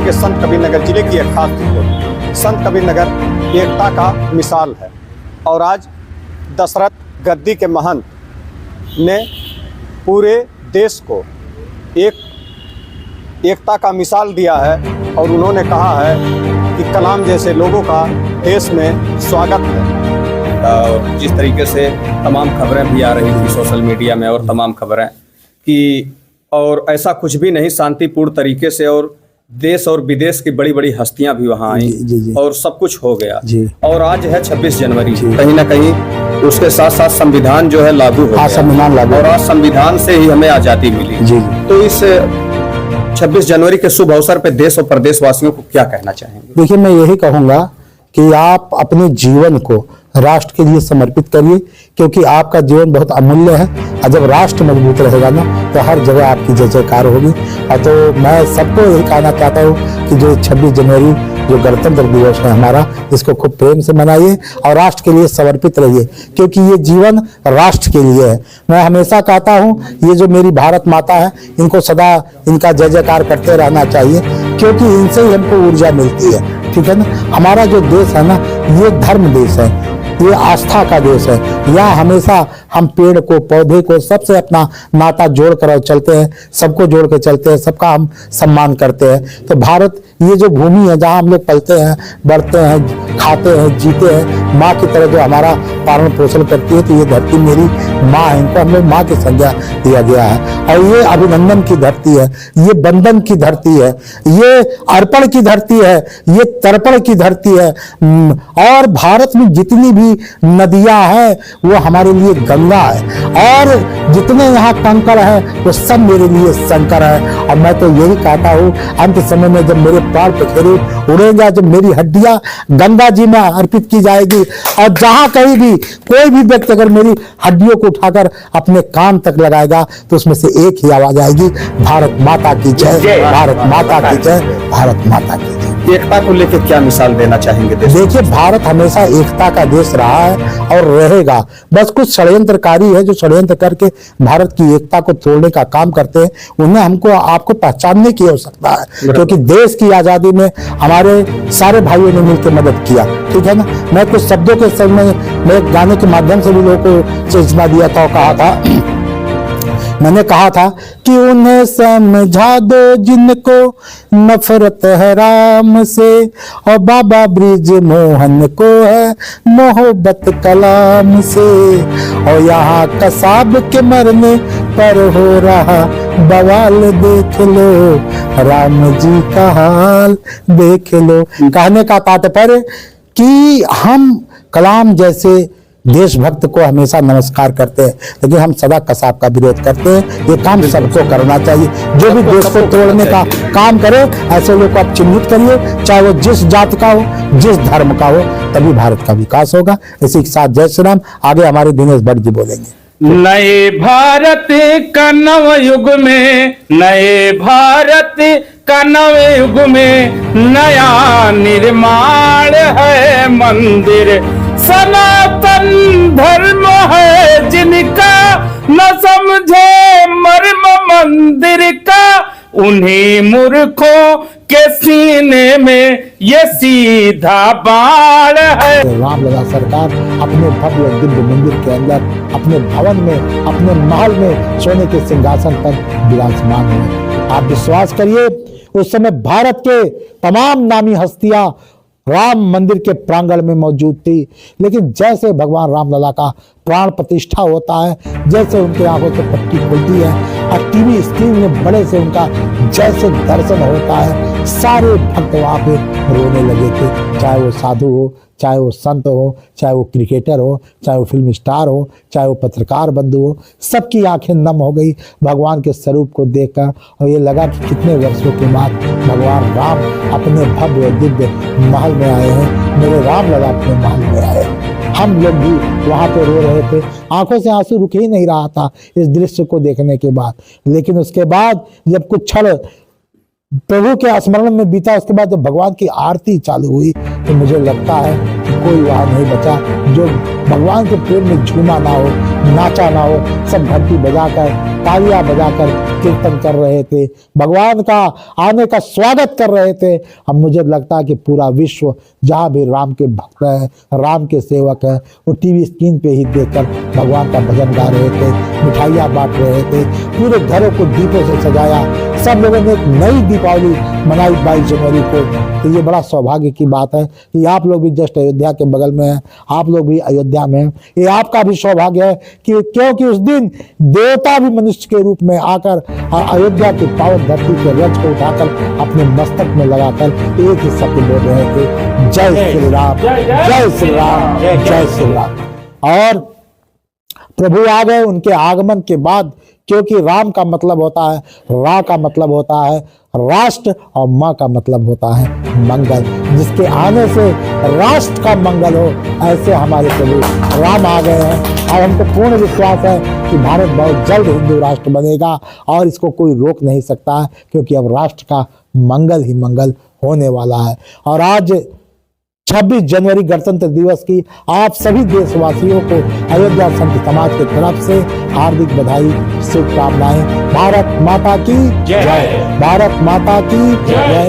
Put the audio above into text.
देखेंगे संत कबीरनगर जिले की एक खास रिपोर्ट। संत कबीरनगर एकता का मिसाल है और आज दशरथ गद्दी के महंत ने पूरे देश को एकता का मिसाल दिया है और उन्होंने कहा है कि कलाम जैसे लोगों का देश में स्वागत है। और जिस तरीके से तमाम खबरें भी आ रही थी सोशल मीडिया में और तमाम खबरें कि और ऐसा कुछ भी नहीं, शांतिपूर्ण तरीके से और देश और विदेश की बड़ी बड़ी हस्तियां भी वहां आई और सब कुछ हो गया। और आज है 26 जनवरी, कहीं ना कहीं उसके साथ साथ संविधान जो है लागू हो गया। संविधान लागू और आज संविधान से ही हमें आजादी मिली। तो इस 26 जनवरी के शुभ अवसर पे देश और प्रदेश वासियों को क्या कहना चाहेंगे? देखिए, मैं यही कहूंगा कि आप अपने जीवन को राष्ट्र के लिए समर्पित करिए, क्योंकि आपका जीवन बहुत अमूल्य है और जब राष्ट्र मजबूत रहेगा ना तो हर जगह आपकी जय जयकार होगी। और तो मैं सबको यही कहना चाहता हूँ कि जो 26 जनवरी जो गणतंत्र दिवस है हमारा, इसको खूब प्रेम से मनाइए और राष्ट्र के लिए समर्पित रहिए, क्योंकि ये जीवन राष्ट्र के लिए है। मैं हमेशा कहता हूँ ये जो मेरी भारत माता है, इनको सदा इनका जय जयकार करते रहना चाहिए, क्योंकि इनसे ही हमको ऊर्जा मिलती है। ठीक है ना। हमारा जो देश है ना, ये धर्म देश है, ये आस्था का देश है। यहाँ हमेशा हम पेड़ को, पौधे को, सबसे अपना नाता जोड़ कर चलते हैं, सबको जोड़ कर चलते हैं, सबका हम सम्मान करते हैं। तो भारत ये जो भूमि है जहाँ हम लोग पलते हैं, बढ़ते हैं, खाते हैं, जीते हैं, माँ की तरह जो हमारा पालन पोषण करती है, तो ये धरती मेरी माँ है, इनको हम लोग माँ की संज्ञा दिया गया है। और ये अभिनंदन की धरती है, ये बंधन की धरती है, ये अर्पण की धरती है, ये तर्पण की धरती है। और भारत में जितनी भी नदियां हैं वो हमारे लिए गंगा है, और जितने यहाँ कंकड़ है वो सब मेरे लिए शंकर है। और मैं तो यही कहता हूँ, अंत समय में जब मेरे प्राण पखेरु उड़ेगा, जब मेरी हड्डियां गंगा जी में अर्पित की जाएगी, और जहां कहीं भी कोई भी व्यक्ति अगर मेरी हड्डियों को उठाकर अपने कान तक लगाएगा तो उसमें से एक ही आवाज आएगी, भारत माता की जय, भारत माता की जय, भारत माता की जय। एकता को लेकर क्या मिसाल देना चाहेंगे? देखिए, भारत हमेशा एकता का देश रहा है और रहेगा। बस कुछ षड्यंत्रकारी है जो षड्यंत्र करके भारत की एकता को तोड़ने का काम करते हैं, उन्हें हमको आपको पहचानने की आवश्यकता है, क्योंकि देश की आजादी में हमारे सारे भाइयों ने मिलकर मदद किया। ठीक है ना। मैं कुछ शब्दों के संग में गाने के माध्यम से भी लोगों को सूचना दिया था, कहा था, मैंने कहा था कि उन्हें समझा दो जिनको नफरत है राम से, और बाबा ब्रिज मोहन को है मोहब्बत कलाम से, और यहाँ कसाब के मरने पर हो रहा बवाल देख लो, राम जी का हाल देख लो। कहने का तात्पर्य कि हम कलाम जैसे देशभक्त को हमेशा नमस्कार करते हैं, लेकिन हम सदा कसाब का विरोध करते हैं। ये काम सबको करना चाहिए, जो भी देश को तोड़ने का काम करे ऐसे लोगों को आप चिन्हित करिए, चाहे वो जिस जात का हो, जिस धर्म का हो, तभी भारत का विकास होगा। इसी के साथ जय श्री राम। आगे हमारे दिनेश भट्ट जी बोलेंगे। नए भारत का नव युग में, नए भारत का नव युग में नया निर्माण है मंदिर, सनातन धर्म है जिनका न समझे मर्म मंदिर का, उन्हीं मूर्खों के सीने में ये सीधा बाण है। रामलला सरकार अपने भव्य दिव्य मंदिर के अंदर, अपने भवन में, अपने महल में सोने के सिंहासन पर विराजमान हुए। आप विश्वास करिए, उस समय भारत के तमाम नामी हस्तियां राम मंदिर के प्रांगण में मौजूद थी, लेकिन जैसे भगवान रामलला का प्राण प्रतिष्ठा होता है, जैसे उनके आंखों से पट्टी खुलती है और टीवी स्क्रीन में बड़े से उनका जैसे दर्शन होता है, सारे भक्त वहां पे रोने लगे थे। चाहे वो साधु हो, चाहे वो संत हो, चाहे वो क्रिकेटर हो, चाहे वो फिल्म स्टार हो, चाहे वो पत्रकार बंधु हो, सबकी आंखें नम हो गई भगवान के स्वरूप को देखकर। और ये लगा कि कितने वर्षों के बाद भगवान राम अपने भव्य दिव्य महल में आए हैं, मेरे रामलला अपने महल में आए। हम लोग भी वहां पे रो रहे थे, आंखों से आंसू रुक ही नहीं रहा था इस दृश्य को देखने के बाद। लेकिन उसके बाद जब कुछ क्षण प्रभु के स्मरण में बीता, उसके बाद जब भगवान की आरती चालू हुई, तो मुझे लगता है कि कोई वहां नहीं बचा जो भगवान के प्रेम में झूमा ना हो, नाचा ना हो, सब घंटी बजाकर तालियां बजाकर कीर्तन कर रहे थे, भगवान का आने का स्वागत कर रहे थे। अब मुझे लगता है कि पूरा विश्व जहाँ भी राम के भक्त है, राम के सेवक है, वो टीवी स्क्रीन पे ही देखकर भगवान का भजन गा रहे थे, मिठाइयाँ बांट रहे थे, पूरे घरों को दीपों से सजाया। सब लोगों ने एक नई दीपावली मनाई 22 जनवरी को। तो ये बड़ा सौभाग्य की बात है कि आप लोग भी जस्ट अयोध्या के बगल में हैं, आप लोग भी अयोध्या में हैं। ये आपका भी सौभाग्य है कि क्योंकि उस दिन देवता भी मनुष्य के रूप में आकर अयोध्या की पावन धरती के रज को उठाकर अपने मस्तक में लगाकर एक ही शब्द बोल रहे थे, जय श्री राम, जय श्री राम, जय श्री राम। और प्रभु आ गए उनके आगमन के बाद, क्योंकि राम का मतलब होता है, रा का मतलब होता है राष्ट्र, और माँ का मतलब होता है मंगल। जिसके आने से राष्ट्र का मंगल हो, ऐसे हमारे प्रभु राम आ गए हैं। और हमको पूर्ण विश्वास है कि भारत बहुत जल्द हिंदू राष्ट्र बनेगा और इसको कोई रोक नहीं सकता है, क्योंकि अब राष्ट्र का मंगल ही मंगल होने वाला है। और आज 26 जनवरी गणतंत्र दिवस की आप सभी देशवासियों को अयोध्या संत समाज की तरफ से हार्दिक बधाई, शुभकामनाएं। भारत माता की जय, भारत माता की जय।